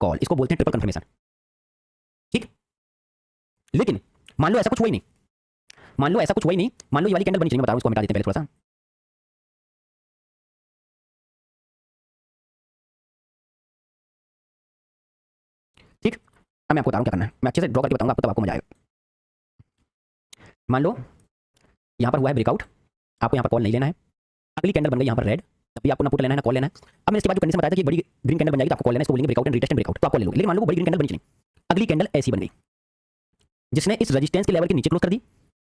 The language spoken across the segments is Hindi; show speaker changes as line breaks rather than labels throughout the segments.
कॉल, इसको बोलते हैं ट्रिपल कंफर्मेशन। ठीक, लेकिन मान लो ऐसा कुछ हुआ ही नहीं, मान लो ऐसा कुछ हुआ ही नहीं, मान लो ये वाली कैंडल बनी, चलिए मैं बता रहा हूँ, इसको मिटा देते हैं पहले थोड़ा सा। ठीक, अब मैं आपको बता रहा हूँ क्या करना है, मैं अच्छे से ड्रॉ करके बताऊंगा आपको, तब आपको मजा आएगा। मान लो यहाँ पर हुआ है ब्रेकआउट, आपको यहाँ पर कॉल नहीं लेना है, अगली कैंडल बन गई यहाँ पर रेड, तब भी आपको ना पुट लेना है ना कॉल लेना है। अब मैंने इसके बाद जो कंडीशन बताया था कि बड़ी ग्रीन कैंडल बन जाएगी तो आपको कॉल लेना है, इसको बोलेंगे breakout and retest and breakout, तो आप कॉल ले लो। लेकिन मान लो बड़ी ग्रीन कैंडल बनी नहीं, अगली कैंडल ऐसी बन गई जिसने इस रेजिस्टेंस के लेवल के नीचे क्लोज कर दी,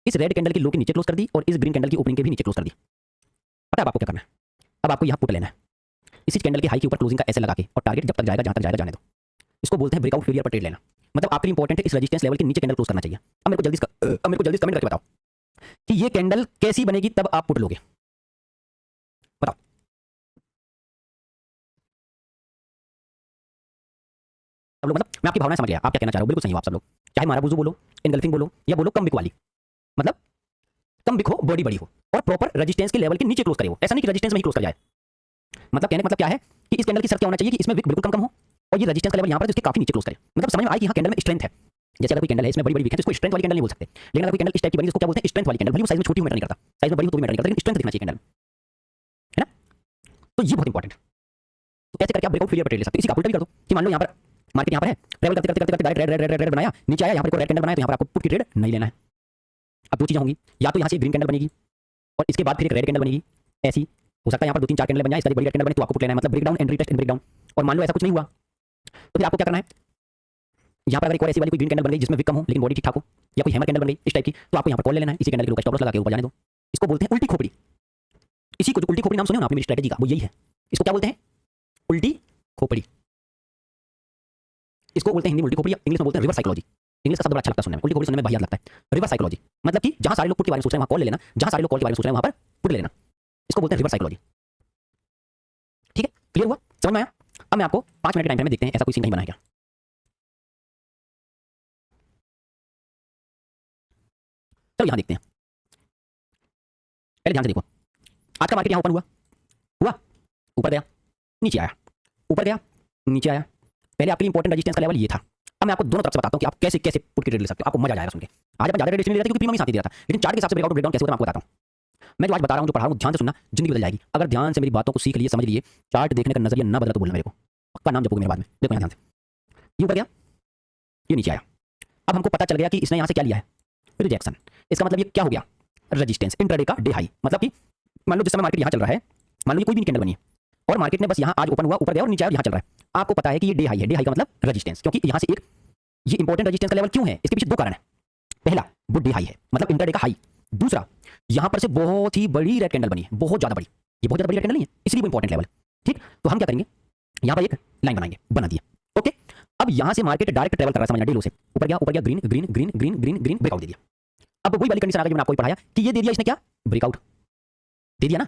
इस रेड कैंडल की लो के नीचे क्लोज कर दी और इस ग्रीन कैंडल की ओपनिंग के भी नीचे क्लोज कर दी। पता है आपको क्या करना है, अब आपको यहाँ पुट लेना है इसी कैंडल के हाई के ऊपर क्लोजिंग का ऐसे लगा के, और टारगेट जब तक जाएगा जहाँ तक जाएगा जाने दो। इसको बोलते हैं ब्रेकआउट फेलियर पर ट्रेड लेना। मतलब आपके लिए इंपॉर्टेंट है इस रेजिस्टेंस लेवल के नीचे कैंडल क्लोज करना चाहिए। अब मेरे को जल्दी कमेंट करके बताओ कि ये कैंडल कैसी बनेगी तब आप पुट लोगे, बताओ। सब लोग, मतलब मैं आपकी भावना समझ गया, आप क्या कहना चाह रहे हो, बिल्कुल सही हो आप सब लोग, चाहे माराबूजू बोलो, एनगल्फिंग बोलो, या बोलो कम बिक वाली, मतलब कम बिक हो, बॉडी बड़ी हो और प्रॉपर रेजिस्टेंस के लेवल के नीचे क्लोज करे हो, ऐसा नहीं कि रेजिस्टेंस में ही क्लोज कर जाए। मतलब कहने का मतलब क्या है कि इस कैंडल की शर्त क्या होना चाहिए कि इसमें विक बिल्कुल कम हो और ये रेजिस्टेंस का लेवल यहाँ पर इसके काफी नीचे क्लोज करे। मतलब समझ में आए कि यहाँ कैंडल में स्ट्रेंथ है। जैसे अगर कोई कैंडल है इसमें बड़ी बड़ी विक है तो इसको स्ट्रेंथ वाली कैंडल नहीं बोल सकते, लेकिन अगर कोई कैंडल इस टाइप की बनी इसको क्या बोलते हैं, स्ट्रेंथ वाली कैंडल। भले वो साइज में छोटी हो मैटर नहीं करता, साइज में बड़ी हो तो भी मैटर नहीं करता, लेकिन स्ट्रेंथ दिखना चाहिए कैंडल, है ना। तो ये बहुत इंपॉर्टेंट। तो कैसे करके आप ब्रेकआउट फेलियर पर ट्रेड ले सकते हो, इसी का उल्टा भी कर दो कि मान लो यहाँ पर मार्केट यहाँ पर है, ट्रेवल करते करते करते डायरेक्ट रेड बनाया, नीचे आया, यहाँ पर रेड कैंडल बनाया, तो यहाँ पर आपको पुट की ट्रेड नहीं लेना है। अब दो चीजें होंगी, या तो यहाँ से ग्रीन कैंडल बनेगी और इसके बाद फिर एक रेड कैंडल बनेगी, ऐसी हो सकता है यहाँ पर 2-3-4 कैंडल बन जाए, इसका बड़ी रेड कैंडल बने तो आपको पुट लेना है, मतलब breakdown and retest and breakdown. और मान लो ऐसा कुछ नहीं हुआ तो फिर आपको क्या करना है, यहाँ पर अगर एक और ऐसी वाली कोई ग्रीन कैंडल बन गई जिसमें विक कम हो लेकिन बॉडी ठीक ठाक हो, या कोई हैमर कैंडल बन गई इस टाइप की, तो आपको यहाँ पर कॉल ले लेना है, इसी कैंडल के ऊपर स्टॉप लॉस लगा के ऊपर जाने दो। इसको बोलते हैं उल्टी खोपड़ी। इसी को जो उल्टी खोपड़ी नाम सुने हो ना आपने मेरी स्ट्रेटजी का, वो यही है। इसको क्या बोलते हैं, उल्टी खोपड़ी। इसको बोलते हैं हिंदी में उल्टी खोपड़ी, इंग्लिश में बोलते हैं रिवर्स साइकोलॉजी। इंग्लिश का शब्द बड़ा अच्छा लगता है सुनने में, उल्टी खोपड़ी सुनने में बढ़िया लगता है। रिवर्स साइकोलॉजी मतलब कि जहां सारे लोग पुट के बारे में सोच रहे हैं वहां कॉल ले लेना, जहां सारे लोग कॉल के बारे में सोच रहे हैं वहां पर पुट ले लेना। इसको बोलते हैं रिवर्स साइकोलॉजी। ठीक है, क्लियर हुआ, समझ में आया। अब मैं आपको 5 मिनट के टाइम फ्रेम में देखते हैं ऐसा कोई सीन नहीं बना है क्या। चलो यहां देखते हैं, पहले ध्यान से देखो। आज का मार्केट यहां ओपन हुआ, ऊपर गया, नीचे आया, ऊपर गया, नीचे आया। पहले आपके लिए इंपॉर्टेंट रेजिस्टेंस का लेवल ये था। अब मैं आपको दोनों तरफ से बताता हूं कि आप कैसे कैसे पुट की ट्रेड ले सकते हो, आपको मजा आ जाएगा सुन के। आज अपन ज्यादा ट्रेड इसलिए ले रहे थे क्योंकि प्रीमियम ही साथ ही दे रहा था, लेकिन चार्ट के हिसाब से ब्रेकआउट ब्रेकडाउन कैसे होता है मैं आपको बताता हूं। मैं जो आज बता रहा हूं, जो पढ़ा रहा हूं, ध्यान से सुनना, जिंदगी बदल जाएगी। अगर ध्यान से मेरी बातों को सीख लिए, समझ लिए, चार्ट देखने का नजरिया ना बदला तो बोलना मेरे को, पक्का नाम जपोगे मेरे बाद में। देखो ध्यान से, ये ऊपर गया, ये नीचे आया। अब हमको पता चल गया कि इसने यहां से क्या लिया है, रिजेक्शन। इसका मतलब ये क्या हो गया, रेजिस्टेंस, इंट्राडे का डे हाई। मतलब कि मान लो जिस समय मार्केट यहां चल रहा है, मान लो ये कोई भी कैंडल बनी है और मार्केट ने बस यहां आज ओपन हुआ, ऊपर गया और नीचे आया और यहां चल रहा है, आपको पता है कि ये डे हाई है। डे हाई का मतलब रेजिस्टेंस, क्योंकि यहां से एक ये इंपॉर्टेंट रेजिस्टेंस का लेवल क्यों है, इसके पीछे दो कारण है। पहला, वो डे हाई है, मतलब इंटरडे का हाई। दूसरा, यहां पर से बहुत ही बड़ी रेड कैंडल बनी है, बहुत ज्यादा बड़ी। ये बहुत ज्यादा बड़ी रेड कैंडल नहीं है, इसलिए वो इंपॉर्टेंट लेवल। ठीक, तो हम क्या करेंगे, यहां पर एक लाइन बनाएंगे, बना दिया। ओके, अब यहां से मार्केट डायरेक्ट ट्रेवल कर रहा है, समझना, डे लो से ऊपर गया, green green green green green green breakout दे दिया। अब वही वाली कंडीशन आ गई, मैंने आपको पढ़ाया कि ये दे दिया इसने, क्या ब्रेकआउट दे दिया ना।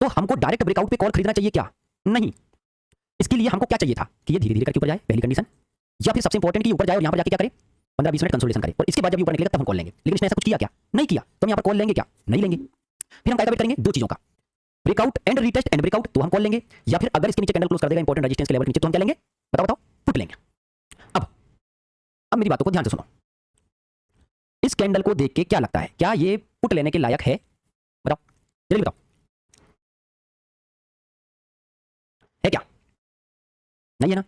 तो हमको डायरेक्ट ब्रेकआउट पे कॉल खरीदना चाहिए क्या, नहीं। इसके लिए हमको क्या चाहिए था कि ये धीरे धीरे करके ऊपर जाए, पहली कंडीशन, या फिर सबसे इंपॉर्टेंट कि ऊपर जाए और यहां पर जाके क्या करे, 15-20 मिनट कंसोलिडेशन करे और इसके बाद जब ऊपर निकलेगा तब हम कॉल लेंगे। लेकिन इसने ऐसा कुछ किया क्या, नहीं किया, तो हम यहां पर कॉल लेंगे क्या, नहीं लेंगे। फिर हम क्या वेट करेंगे, दो चीजों का, breakout and retest and breakout, तो हम कॉल लेंगे। या फिर अगर इसके नीचे कैंडल क्लोज कर देगा इंपॉर्टेंट रेजिस्टेंस के लेवल के नीचे, तो हम क्या लेंगे, बताओ, पुट लेंगे। अब मेरी बातों को ध्यान से सुनो, इस कैंडल को देख के क्या लगता है, क्या ये पुट लेने के लायक है, बताओ, जल्दी बताओ, है क्या, नहीं है ना।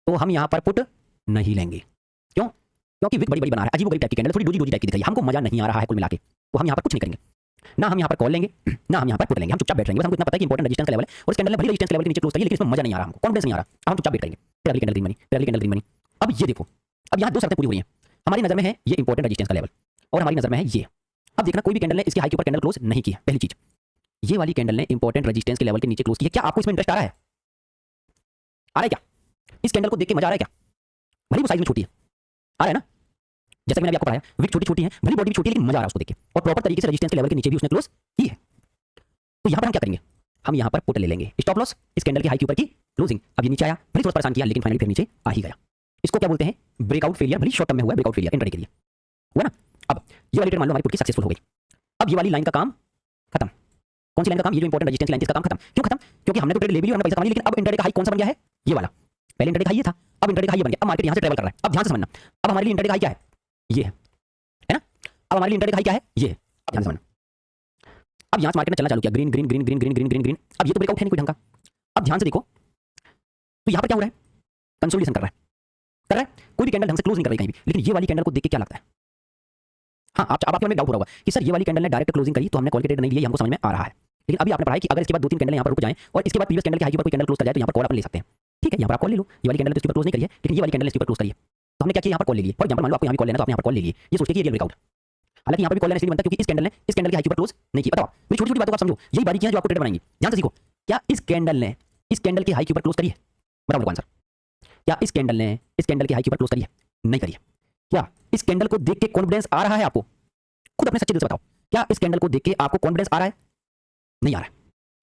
तो हम यहां पर पुट नहीं लेंगे। क्यों, क्योंकि विक बड़ी बड़ी बना रहा है, अजीब गरीब टाइप की कैंडल, थोड़ी डोजी टाइप की दिख रही है, हमको मजा नहीं आ रहा है कुल मिला के, तो हम यहां पर कुछ नहीं करेंगे। ना हम यहां पर कॉल लेंगे, ना हम यहां पर पुट लेंगे, हम चुपचाप बैठ रहेंगे। बस हमको इतना पता है कि इंपॉर्टेंट रेजिस्टेंस का लेवल है और इस कैंडल ने भले रेजिस्टेंस के लेवल के नीचे क्लोज किया, लेकिन इसमें मजा नहीं आ रहा, हमको कॉन्फिडेंस नहीं आ रहा, हम चुपचाप बैठ रहेंगे। फिर अगली कैंडल ग्रीन बनी, फिर अगली कैंडल ग्रीन बनी। अब ये देखो, अब यहां दो शर्तें पूरी हो रही हैं। हमारी नजर में है ये इंपॉर्टेंट रेजिस्टेंस का लेवल और हमारी नजर में है ये। अब देखना, कोई भी कैंडल ने इसके हाई के ऊपर कैंडल क्लोज नहीं किया, पहली चीज। ये वाली कैंडल ने इंपॉर्टेंट रेजिस्टेंस के लेवल के नीचे क्लोज किया, क्या आपको इसमें इंटरेस्ट आ रहा है, आ रहा है क्या, इस कैंडल को देख के मजा आ रहा है क्या, भले वो साइज में छोटी है, आ रहा है ना। जैसा कि मैंने आपको पढ़ाया, विक छोटी छोटी है, भले बॉडी भी छोटी है, लेकिन मजा आ रहा है उसको देख के, और प्रॉपर तरीके से रेजिस्टेंस के लेवल के नीचे भी उसने क्लोज की है। तो यहां पर हम क्या करेंगे, हम यहां पर पुट ले लेंगे, स्टॉप लॉस इस कैंडल के हाई के ऊपर की क्लोजिंग। अब ये नीचे आया, भले थोड़ा परेशान किया, लेकिन फाइनली फिर नीचे आ ही गया। इसको क्या बोलते हैं, ब्रेकआउट फेलियर। भले शॉर्ट टर्म में हुआ है ब्रेकआउट फेलियर, इंट्राडे के लिए हुआ ना। अब ये वाली ट्रेड मान लो हमारी पुट की सक्सेसफुल हो गई। अब ये वाली लाइन का काम खत्म। कौन सी लाइन का काम, ये जो इंपॉर्टेंट रेजिस्टेंस लाइन, इसका काम खत्म। क्यों खत्म, क्योंकि हमने तो ट्रेड ले भी ली और हमने पैसा कमा लिया, लेकिन अब इंट्राडे का हाई कौन सा बन गया है, ये वाला। पहले इंट्राडे का हाई ये था, अब इंट्राडे का हाई ये बन गया। अब मार्केट यहाँ से ट्रेवल कर रहा है। अब ध्यान से समझना, अब हमारे लिए इंट्राडे का हाई क्या है, ये है ना। अब हमारे लिए इंट्राडे का हाई क्या है, ये है। अब ध्यान से समझना, अब यहाँ से मार्केट ने चलना चालू किया, green green green green green green green green. अब ये तो ब्रेकआउट है नहीं कोई ढंग का। अब ध्यान से देखो, तो यहाँ पर क्या हो रहा है, कंसोलिडेशन कर रहा है कोई भी कैंडल ढंग से क्लोज नहीं कर रही कहीं भी। लेकिन ये वाली कैंडल को देख के क्या लगता है, हाँ अब आपके मन में डाउट हो रहा होगा कि सर ये वाली कैंडल ने डायरेक्ट क्लोजिंग करी तो हमने कॉल के ट्रेड नहीं लिया, हमको समझ में आ रहा है। लेकिन अभी आपने पढ़ा है कि अगर इसके बाद 2-3 कैंडल यहाँ पर रुक जाएं और इसके बाद प्रीवियस कैंडल के हाई के ऊपर कोई कैंडल क्लोज कर जाए तो यहाँ पर कॉल अपन ले सकते हैं। ठीक है, यहाँ पर आप कॉल ले लो, ये वाली कैंडल इसके ऊपर क्लोज नहीं करी है, लेकिन ये वाली कैंडल इसके ऊपर क्लोज करी है, तो हमने क्या किया, यहाँ पर कॉल ले लिए। फॉर एग्जांपल मान लो आपको यहाँ भी कॉल लेना, तो आपने यहाँ पर कॉल ले लिए, ये सोच के कि रियल ब्रेकआउट। हालांकि यहाँ पर भी कॉल लेना इसलिए बनता है क्योंकि इस कैंडल ने इस कैंडल के हाई के ऊपर क्लोज नहीं किया। बताओ, मेरी छोटी छोटी बातों को आप समझो, यही बारीकियां जो आपको ट्रेड बनाएंगी। ध्यान से सीखो, क्या इस कैंडल ने इस कैंडल के हाई के ऊपर क्लोज करी है, बताओ मेरे को आंसर। क्या इस कैंडल ने इस कैंडल के हाई के ऊपर क्लोज करी है, नहीं करी है। क्या इस कैंडल को देख के कॉन्फिडेंस आ रहा है आपको, खुद अपने सच्चे दिल से बताओ, क्या इस कैंडल को देख के आपको कॉन्फिडेंस आ रहा है, नहीं आ रहा है,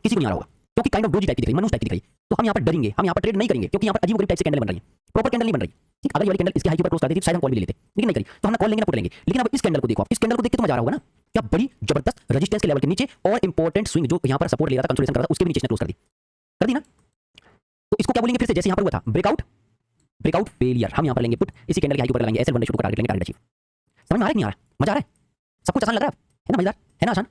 किसी को नहीं आ रहा होगा, क्योंकि काइंड ऑफ डोजी टाइप की दिख रही है, मनुष्य टाइप की दिख रही है। तो हम यहाँ पर डरेंगे, हम यहाँ पर ट्रेड नहीं करेंगे, क्योंकि यहाँ पर अजीब टाइप से कैंडल बन रही है, प्रॉपर कैंडल नहीं बन रही। ठीक, अगर ये वाली कैंडल इसके हाई के ऊपर क्लोज कर देती तो शायद हम कॉल भी ले लेते, लेकिन नहीं करी, तो हम कॉल लेंगे ना पुट लेंगे। लेकिन अब इस कैंडल को देखो, आप इस कैंडल को देख के तो मजा आ रहा होगा ना, क्या बड़ी जबरदस्त रेजिस्टेंस के लेवल के नीचे और इंपॉर्टेंट स्विंग जो यहाँ पर सपोर्ट ले रहा था, कंसोलिडेशन कर रहा था, उसके भी नीचे क्लोज कर दी ना। तो इसको क्या बोलेंगे फिर से, जैसे यहाँ पर हुआ था ब्रेकआउट फेलियर, हम यहाँ पर लेंगे पुट, इसी कैंडल के हाई के ऊपर लगाएंगे, ऐसे 1 को टारगेट लेंगे, टारगेट अचीव। समझ में आ रहा है, नहीं आ रहा, मजा आ रहा है, सब कुछ आसान लग रहा है ना, मजेदार है ना, आसान।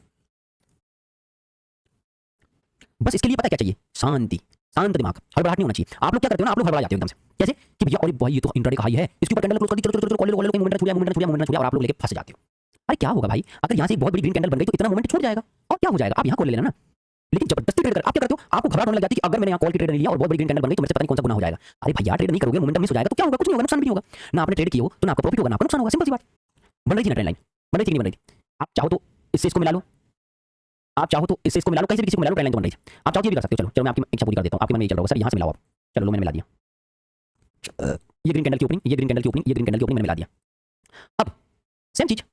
बस इसके लिए पता है क्या चाहिए, शांति, शांत दिमाग, हड़बड़ाहट नहीं होना चाहिए। आप लोग क्या करते हो ना, आप लोग हड़बड़ा जाते हो एकदम से, जैसे कि भैया अरे भाई ये तो इंट्राडे का हाई है, इसके ऊपर कैंडल क्लोज कर दी, चलो चलो चलो कॉल लो, मोमेंट छूट गया और आप लोग लेके फंस जाते हो। अरे क्या होगा भाई, अगर यहाँ से एक बहुत बड़ी ग्रीन कैंडल बन गई तो इतना मोमेंट छूट जाएगा और क्या हो जाएगा, आप यहाँ कॉल ले लेना ना। लेकिन जबरदस्ती ट्रेड कर, आप क्या करते हो, आपको घबराहट होने लग जाती है कि अगर मैंने यहाँ कॉल की ट्रेड नहीं लिया और बहुत बड़ी ग्रीन कैंडल बन गई तो मेरे से पता नहीं कौन सा गुनाह हो जाएगा। अरे भैया ट्रेड नहीं करोगे, मोमेंटम मिस हो जाएगा तो क्या होगा, कुछ नहीं होगा, नुकसान भी नहीं होगा ना। आपने ट्रेड की हो तो ना आपका प्रॉफिट होगा ना आपका नुकसान होगा, सिंपल सी बात। बन रही थी ना ट्रेंड लाइन, बन रही थी नहीं बन रही थी। आप चाहो तो इससे इसको मिला लो, आप चाहो तो इससे इसको मिला लो, कहीं से भी किसी को मिला लो, ट्रेंड लाइन तो बन रही थी। आप चाहो ये भी कर सकते हो, चलो चलो मैं आपकी इच्छा पूरी कर देता हूँ, आपके मन में ये चल रहा होगा सर यहाँ से मिलाओ आप, चलो लो मैंने मिला दिया, ये ग्रीन कैंडल की ओपनिंग, ये ग्रीन कैंडल की ओपनिंग, ये ग्रीन कैंडल की ओपनिंग मैंने मिला दिया। अब सेम चीज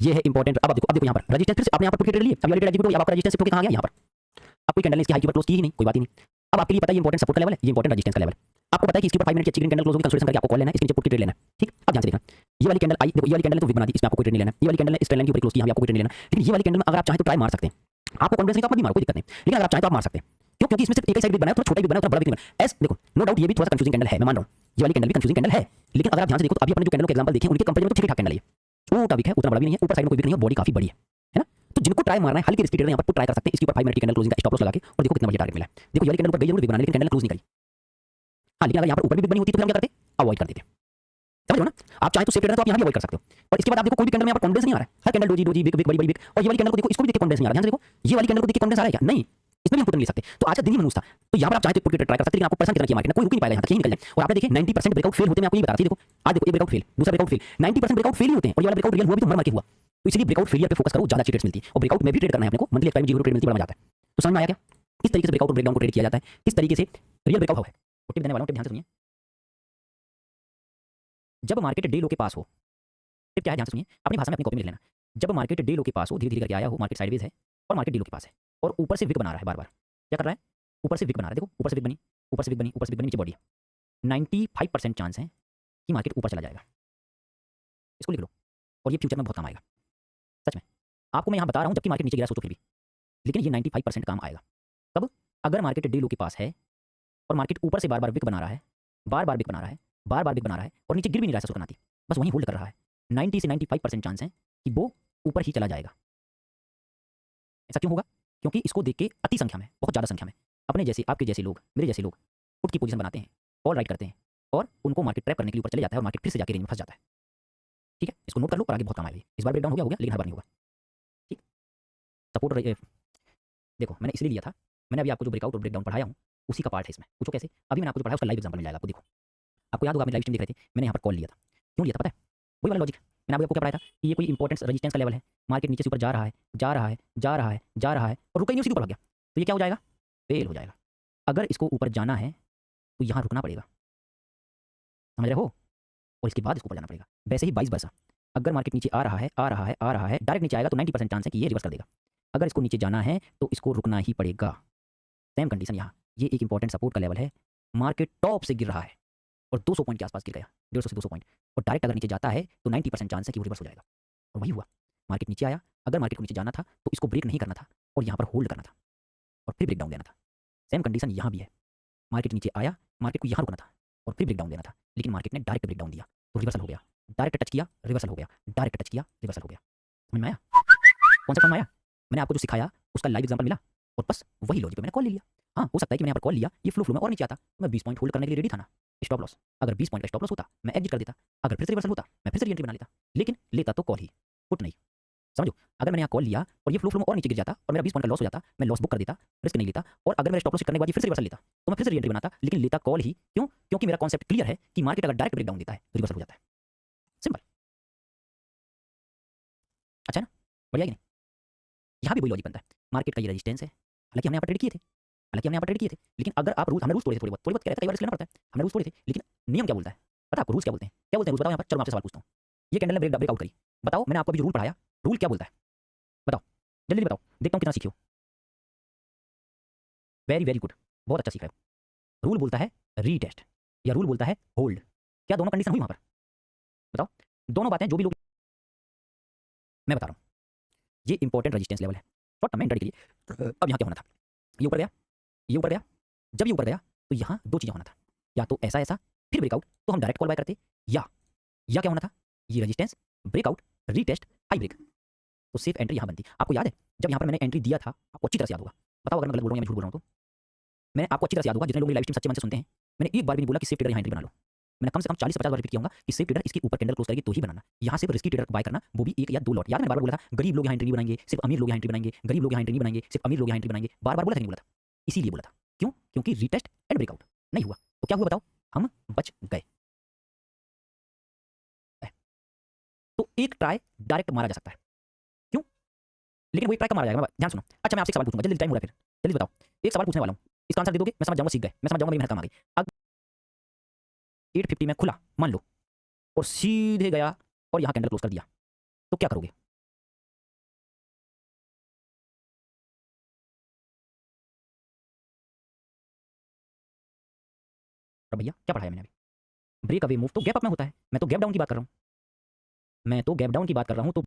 ये है इंपॉर्टेंट। अब देखो यहाँ पर रेजिस्टेंस, फिर से आपने यहाँ पर ट्रेड लिए, अब ये ट्रेड एग्जीक्यूट हो, अब आपका रेजिस्टेंस शिफ्ट होकर कहां गया, यहाँ पर। अब कोई कैंडल इसकी हाई के ऊपर क्लोज की ही नहीं, कोई बात ही नहीं। अब आपके लिए पता है ये इंपॉर्टेंट सपोर्ट का लेवल है, ये इंपॉर्टेंट रेजिस्टेंस का लेवल। आपको पता है कि इसके ऊपर 5 मिनट की अच्छी ग्रीन कैंडल क्लोज होगी, कंसोलिडेशन करके आपको कॉल लेना है, इसके नीचे पुट की ट्रेड लेना है। ठीक, अब ध्यान से देखना, ये वाली कैंडल आई, देखो ये वाली कैंडल तो वीक बना दी, इसमें आपको कोई ट्रेड नहीं लेना। ये वाली कैंडल ने इस ट्रेंड लाइन के ऊपर क्लोज किया, आपको कोई ट्रेड नहीं लेना। लेकिन ये वाली कैंडल में अगर आप चाहें तो ट्राई मार सकते हैं, आपको कॉन्फिडेंस नहीं तो आप मत भी मारो, कोई दिक्कत नहीं, लेकिन अगर आप चाहें तो आप मार सकते हैं। क्यों, क्योंकि इसमें सिर्फ एक ही साइड भी बनाया, थोड़ा छोटा भी बनाया, थोड़ा बड़ा भी बना। एस देखो, नो डाउट ये भी थोड़ा कंफ्यूजिंग कैंडल है, मैं मान रहा हूं, ये वाली कैंडल भी कंफ्यूजिंग कैंडल है। लेकिन अगर आप ध्यान से देखो तो अभी अपने जो कैंडल के एग्जांपल देखें उनके कंपेरिजन में तो ठीक-ठाक कैंडल है, छोटा वीक है, उतना बड़ा भी नहीं है, ऊपर साइड में कोई वीक नहीं है, बॉडी काफी बड़ी है ना। तो जिनको ट्राई मारना है, हल्की रिस्क ट्रेड यहाँ पर ट्राई कर सकते हैं, इसके ऊपर 5 मिनट की कैंडल क्लोजिंग का स्टॉप लॉस लगा के, और देखो कितना बड़ा टारगेट मिला है। देखो ये वाली कैंडल ऊपर गई जरूर वीक बना, लेकिन कैंडल क्लोज नहीं करी। हाँ, लेकिन अगर यहाँ पर ऊपर भी बनी होती तो हम क्या करते, अवॉइड कर देते। समझ लो ना, आप चाहे तो सेफ ट्रेडर तो आप यहाँ भी अवॉइड कर सकते हो। और इसके बाद आप देखो कोई भी कैंडल में यहाँ पर कॉन्फिडेंस नहीं आ रहा है, हर candle doji doji big big बड़ी बड़ी बिग, और ये वाली कैंडल को देखो, इसको भी देख के कॉन्फिडेंस नहीं आ रहा। ध्यान से देखो, ये वाली कैंडल को देख के कॉन्फिडेंस आ रहा है क्या, नहीं, इसमें भी हम पुट नहीं ले सकते। तो आज का दिन ही मनूस था, तो यहाँ पर आप चाहे तो पुट ट्राई कर सकते हैं, लेकिन आपको परेशान कितना किया मार्केट ने, कोई रुक नहीं पाएगा, यहाँ तक ही निकल जाए। और आपने देखिए 90% ब्रेकआउट फेल होते हैं, मैं आपको ये बता रहा था। देखो आज देखो, ये ब्रेकआउट फेल, दूसरा ब्रेकआउट फेल, 90% ब्रेकआउट फेल ही होते हैं, और ये वाला ब्रेकआउट रियल हुआ भी तो मर के हुआ। तो इसलिए ब्रेकआउट फेलियर पे फोकस करो, ज्यादा अच्छी ट्रेड्स मिलती है। और ब्रेकआउट में भी ट्रेड करना है अपने को, मंथली एक्सपायरी जीरो ट्रेड मिलती है, बड़ा मजा आता है। तो समझ में आया क्या, किस तरीके से ब्रेकआउट और ब्रेकडाउन को ट्रेड किया जाता है, किस तरीके से रियल ब्रेकआउट है। टिप देने वाला हूं, टिप ध्यान से सुनिए। जब मार्केट डे लो के पास हो, टिप क्या है ध्यान से सुनिए, अपनी भाषा में अपनी कॉपी में लिख लेना। जब मार्केट डे लो के पास हो, धीरे धीरे करके आया हो, मार्केट साइडवेज है और मार्केट डे लो के पास है और ऊपर से विक बना रहा है, बार बार क्या कर रहा है, ऊपर से विक बना रहा है। देखो ऊपर से विक बनी, ऊपर से विक बनी, ऊपर से विक बनी, नीचे बॉडी। 95% चांस है कि मार्केट ऊपर चला जाएगा, इसको लिख लो, और ये फ्यूचर में बहुत काम आएगा। सच में आपको मैं यहाँ बता रहा हूँ, जबकि मार्केट नीचे गिरा सोचो फिर भी, लेकिन ये 95% काम आएगा। कब, अगर मार्केट डे लो के पास है और मार्केट ऊपर से बार बार विक बना रहा है, बार बार विक बना रहा है, बार बार विक बना रहा है, और नीचे गिर भी नहीं रहा है, बनाती बस वहीं होल्ड कर रहा है। 90 से 95% चांस है कि वो ऊपर ही चला जाएगा। ऐसा क्यों होगा, क्योंकि इसको देख के अति संख्या में, बहुत ज़्यादा संख्या में अपने जैसे, आपके जैसे लोग, मेरे जैसे लोग पुट की पोजीशन बनाते हैं, कॉल राइट करते हैं, और उनको मार्केट ट्रैप करने के लिए ऊपर चले जाता है और मार्केट फिर से जाके रेंज में फंस जाता है। ठीक है, इसको नोट कर लो और आगे बहुत काम आएगा। इस बार ब्रेकडाउन हो गया, लेकिन हर बार नहीं होगा। ठीक, सपोर्ट देखो मैंने इसलिए लिया था, मैंने अभी आपको जो ब्रेकआउट और ब्रेकडाउन पढ़ाया हूँ उसी का पार्ट है इसमें। पूछो कैसे, अभी मैंने आपको जो पढ़ाया उसका लाइव एग्जांपल मिल जाएगा आपको। देखो आपको याद होगा, आप लाइव स्ट्रीम देख रहे थे, मैंने यहाँ पर कॉल लिया था, क्यों लिया था पता है, वही वाला लॉजिक। मैंने आपको क्या पढ़ाया था कि ये कोई इंपॉर्टेंस रेजिस्टेंस का लेवल है, मार्केट नीचे से ऊपर जा रहा है, जा रहा है, जा रहा है, जा रहा है, और रुका ही नहीं, उसी के ऊपर लग गया, तो ये क्या हो जाएगा, फेल हो जाएगा। अगर इसको ऊपर जाना है तो यहाँ रुकना पड़ेगा, समझ रहे हो, और इसके बाद इसको ऊपर जाना पड़ेगा। वैसे ही 22 वर्षा, अगर मार्केट नीचे आ रहा है, आ रहा है, आ रहा है, डायरेक्ट नीचे आएगा तो 90% चांस है कि ये रिवर्स कर देगा। अगर इसको नीचे जाना है तो इसको रुकना ही पड़ेगा। सेम कंडीशन यहाँ, ये एक इंपॉर्टेंट सपोर्ट का लेवल है, मार्केट टॉप से गिर रहा है और 200 पॉइंट के आसपास गिर गया, 150 से 200 पॉइंट, और डायरेक्ट अगर नीचे जाता है तो 90% चांस है कि वो रिवर्स हो जाएगा। और वही हुआ, मार्केट नीचे आया, अगर मार्केट को नीचे जाना था तो इसको ब्रेक नहीं करना था और यहाँ पर होल्ड करना था और फिर ब्रेक डाउन देना था। सेम कंडीशन यहाँ भी है, मार्केट नीचे आया, मार्केट को यहाँ रुकना था, और फिर ब्रेकडाउन देना था, लेकिन मार्केट ने डायरेक्ट ब्रेकडाउन दिया तो रिवर्सल हो गया, डायरेक्ट टच किया रिवर्सल हो गया, डायरेक्ट टच किया रिवर्सल हो गया। समझ में आया? कौन सा समझ में आया? मैंने आपको जो सिखाया उसका लाइव एग्जांपल मिला और बस वही लॉजिक पे मैंने कॉल ले लिया। हाँ, हो सकता है कि मैंने यहाँ पर कॉल लिया, ये फ्लो में और नीचे आता, मैं 20 पॉइंट होल्ड करने के लिए रेडी था ना, स्टॉप लॉस, अगर 20 पॉइंट का स्टॉप लॉस होता मैं एग्जिट कर देता, अगर फिर से रिवर्सल होता मैं फिर से री एंट्री बना लेता, लेकिन लेता तो कॉल ही, पुट नहीं। समझो, अगर मैंने यहाँ कॉल लिया और ये फ्लो में और नीचे गिर जाता और मेरा 20 पॉइंट का लॉस हो जाता, मैं लॉस बुक कर देता, रिस्क नहीं लेता, और अगर मेरे स्टॉप लॉस करने के बाद ये फिर से रिवर्सल लेता तो मैं फिर से री एंट्री बनाता, लेकिन लेता कॉल ही। क्यों? क्योंकि मेरा कॉन्सेप्ट क्लियर है कि मार्केट अगर डायरेक्ट ब्रेकडाउन देता है तो रिवर्सल हो जाता है। सिंपल। अच्छा है ना? बढ़िया कि नहीं? यहाँ भी वही लॉजिक बनता है, मार्केट का ये रेजिस्टेंस है, हालांकि हमने यहाँ पर ट्रेड किए थे, लेकिन अगर आप रूल, हमने रूल्स तोड़े थे थोड़ी बहुत कह रहे थे, कई बार रिस्क लेना पड़ता है, हमने रूल्स तोड़े थे, लेकिन नियम क्या बोलता है पता है आपको? रूल्स क्या बोलते हैं? क्या बोलते हैं रूल्स? बताओ यहाँ पर। चलो मैं आपसे सवाल पूछता हूँ, ये कैंडल ने ब्रेकआउट करी, बताओ मैंने आपको अभी जो रूल पढ़ाया, रूल क्या बोलता है? बताओ, जल्दी जल्दी बताओ, देखता हूँ कितना सीखे हो। वेरी वेरी गुड, बहुत अच्छा सीख रहे हो। रूल बोलता है रीटेस्ट या रूल बोलता है होल्ड। क्या दोनों कंडीशन हुई वहां पर? बताओ। दोनों बातें जो भी लोग मैं बता रहा हूँ, ये इंपॉर्टेंट रेजिस्टेंस लेवल है शॉर्ट टर्म में एंट्री के लिए। अब यहाँ क्या होना था? ये ऊपर गया, ये ऊपर गया, जब ये ऊपर गया तो यहाँ दो चीज़ें होना था, या तो ऐसा ऐसा फिर ब्रेकआउट तो हम डायरेक्ट कॉल बाय करते, या क्या होना था? ये resistance breakout retest high break, तो सेफ एंट्री यहाँ बनती। आपको याद है जब यहाँ पर मैंने एंट्री दिया था, आपको अच्छी तरह से याद होगा, बताओ अगर मैं गलत बोल रहा हूँ या मैं झूठ बोल रहा हूँ तो। मैंने आपको अच्छी तरह से याद होगा, जितने लोग लाइव स्ट्रीम सच्चे मन से सुनते हैं, मैंने एक बार भी नहीं बोला कि सेफ ट्रेडर यहाँ एंट्री बना लो। मैंने कम से कम 40 से 50 बार रिपीट किया होगा कि सेफ ट्रेडर इसके ऊपर कैंडल क्लोज करेगी तो ही बनाना, यहाँ सिर्फ रिस्की ट्रेडर को बाय करना, वो भी एक या दो लॉट। याद मैंने बार बार बोला था गरीब लोग यहाँ एंट्री नहीं बनाएंगे, सिर्फ अमीर लोग यहाँ एंट्री बनाएंगे, गरीब लोग यहाँ एंट्री नहीं बनाएंगे, सिर्फ अमीर लोग यहाँ एंट्री बनाएंगे, बार बार बोला था नहीं बोला था? इसीलिए बोला था। क्यों? क्योंकि रीटेस्ट एंड ब्रेकआउट नहीं हुआ तो क्या हुआ बताओ? हम बच गए। तो एक ट्राई डायरेक्ट मारा जा सकता है, क्यों? लेकिन वो एक ट्राई कब मारा जाएगा? ध्यान सुनो। अच्छा मैं आपसे सवाल पूछूंगा, जल्दी टाइम हो रहा है, फिर जल्दी बताओ। एक सवाल पूछने वाला हूँ, इसका आंसर दे दोगे मैं समझ जाऊंगा, सीख गए, मैं समझ जाऊंगा मेरी मेहनत काम आ गई। अब 850 में खुला मान लो और सीधे गया और यहाँ कैंडल क्लोज कर दिया, तो क्या करोगे? और भैया क्या पढ़ाया मैंने अभी? ब्रेक अवे मूव तो गैप अप में होता है, मैं तो गैप डाउन की बात कर रहा हूँ, तो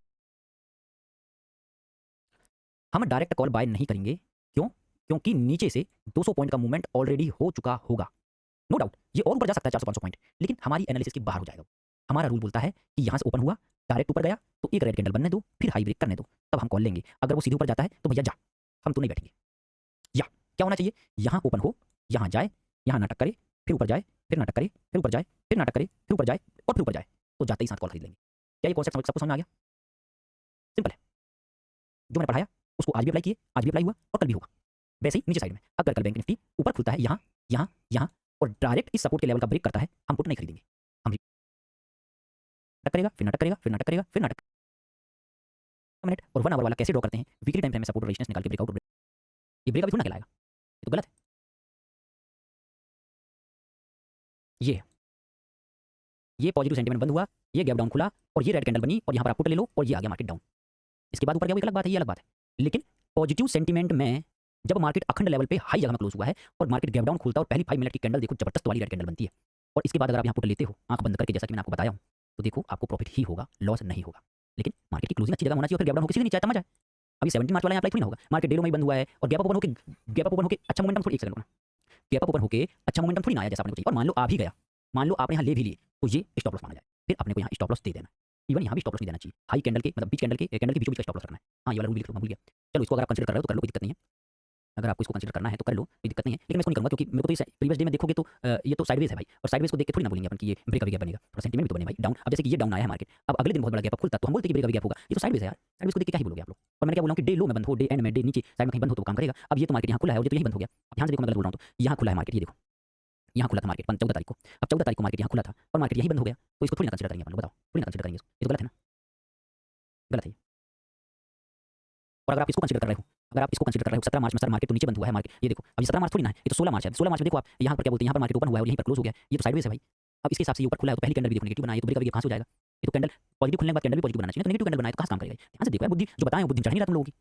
हम डायरेक्ट कॉल बाय नहीं करेंगे। क्यों? क्योंकि नीचे से 200 पॉइंट का मूवमेंट ऑलरेडी हो चुका होगा, नो डाउट ये और ऊपर जा सकता है 400-500 पॉइंट, लेकिन हमारी एनालिसिस के बाहर हो जाएगा। हमारा रूल बोलता है कि यहाँ से ओपन हुआ, डायरेक्ट ऊपर गया तो एक रेड कैंडल बनने दो, फिर हाई ब्रेक करने दो, तब हम कॉल लेंगे। अगर वो सीधे ऊपर जाता है तो भैया जा, हम तो नहीं बैठेंगे। या क्या होना चाहिए? यहाँ ओपन हो, यहाँ जाए, यहाँ नाटक करे, फिर ऊपर जाए, फिर नाटक करे, फिर ऊपर जाए, फिर नाटक करे, फिर ऊपर जाए और फिर ऊपर जाए, तो जाते ही साथ कॉल खरीद लेंगे। क्या ये कॉन्सेप्ट सबको समझ में आ गया? सिंपल है, जो मैंने पढ़ाया उसको आज भी अप्लाई किए, आज भी अप्लाई हुआ और कल भी होगा। वैसे ही नीचे साइड में अगर कल बैंक निफ्टी ऊपर खुलता है यहाँ यहाँ यहाँ और डायरेक्ट इस सपोर्ट के लेवल का ब्रेक करता है, हम पुट नहीं खरीदेंगे, हम नाटक करेगा, फिर नाटक करेगा, फिर नाटक करेगा, फिर नाटक मिनट और 1 आवर वाला कैसे ड्रॉ करते हैं, वीकली टाइम फ्रेम में सपोर्ट और रेजिस्टेंस निकाल के ब्रेकआउट, ये ब्रेक अभी थोड़ा ना कहलाएगा, ये तो गलत है। ये पॉजिटिव सेंटीमेंट बंद हुआ, ये गैप डाउन खुला और ये रेड कैंडल बनी और यहाँ पर आप पुट ले लो और ये आ गया मार्केट डाउन। इसके बाद ऊपर गया वो एक अलग बात है, ये अलग बात है, लेकिन पॉजिटिव सेंटीमेंट में जब मार्केट अखंड लेवल पे हाई जगह में क्लोज हुआ है और मार्केट गैप डाउन खुलता है और पहली 5 मिनट की कैंडल देखो जबरदस्त वाली रेड कैंडल बनती है, और इसके बाद अगर आप यहाँ पुट लेते हो आंख बंद करके, जैसा कि मैंने आपको बताया हूँ, तो देखो आपको प्रॉफिट ही होगा, लॉस नहीं होगा। लेकिन मार्केट की क्लोजिंग अच्छी जगह होना चाहिए और फिर गैप डाउन होकर सीधे नीचे आता मजा है। अभी 17 मार्च वाला यहाँ अप्लाई थोड़ी ना होगा, मार्केट डे लो में बंद हुआ है और गैप अप ओपन होकर अच्छा मोमेंटम, थोड़ी एक सेकंड रुकना, गैप अप ओपन होकर अच्छा मोमेंटम थोड़ी ना आया जैसा आपने चाहिए, और मान लो आ भी गया, मान लो आपने यहाँ ले भी लिए, तो ये स्टॉप लॉस माना जाए, फिर अपने को यहाँ स्टॉप लॉस दे देना। इवन यहाँ भी स्टॉप लॉस नहीं देना चाहिए, हाई कैंडल के मतलब बीच कैंडल के बीचों बीच का स्टॉप लॉस रखना है। हाँ ये वाला रूल भी लिख लो, भूल गया। चलो इसको अगर आप कंसीडर कर रहे हो तो कर लो, कोई दिक्कत नहीं है, अगर आपको इसको कंसीडर करना है तो कर लो, कोई दिक्कत नहीं है, लेकिन मैं इसको नहीं करूँगा क्योंकि मेरे को तो प्रीवियस डे में देखोगे तो ये तो साइडवेज है भाई, और साइडवेज को देख के थोड़ी ना बोलेंगे अपन कि ये ब्रेक अवे गैप बनेगा, थोड़ा सेंटीमेंट भी तो बने भाई डाउन। अब जैसे कि ये डाउन आया है मार्केट, अब अगले दिन बहुत बड़ा गैप खुलता तो हम बोलते कि ब्रेक अवे गैप होगा, ये तो साइडवेज है यार, साइडवेज को देख के क्या ही बोलोगे आप लोग। और मैंने क्या बोला कि डे लो में बंद हो, डे एंड में, डे नीचे साइड में कहीं बंद हो तो काम करेगा। अब ये तो मार्केट यहाँ खुला है और ये तो यही बंद हो गया, अब ध्यान से देखो मैं गलत बोल रहा हूँ तो, यहाँ खुला है मार्केट, ये देखो यहाँ खुला था मार्केट 14 तारीख को, अब 14 तारीख को मार्केट यहाँ खुला था और मार्केट यही बंद हो गया, तो इसको थोड़ी ना कंसीडर करेंगे अपन लोग, बताओ थोड़ी ना कंसीडर करेंगे, ये तो गलत है ना, गलत है। और अगर आप इसको कंसीडर कर रहे हो, 17 मार्च में सर मार्केट तो नीचे बंद हुआ है, मार्केट ये देखो, अब ये 17 मार्च थोड़ी ना है, ये तो 16 मार्च है, 16 मार्च में देखो आप यहाँ पर क्या बोलते हैं, यहाँ पर मार्केट ओपन हुआ है और यहीं पर क्लोज हो गया, ये तो साइडवेज है भाई। अब इसके हिसाब से ऊपर खुला है तो पहली कैंडल भी देखो नेगेटिव बनाई, तो ब्रेक अवे कहाँ से हो जाएगा? ये तो कैंडल पॉजिटिव खुलने के बाद कैंडल भी पॉजिटिव बनाना चाहिए, तो नेगेटिव कैंडल बनाए तो कहाँ से काम करेगा? ध्यान से देखो यार, बुद्धि जो बताएं बुद्धि चढ़ नहीं रहा तुम लोगों की।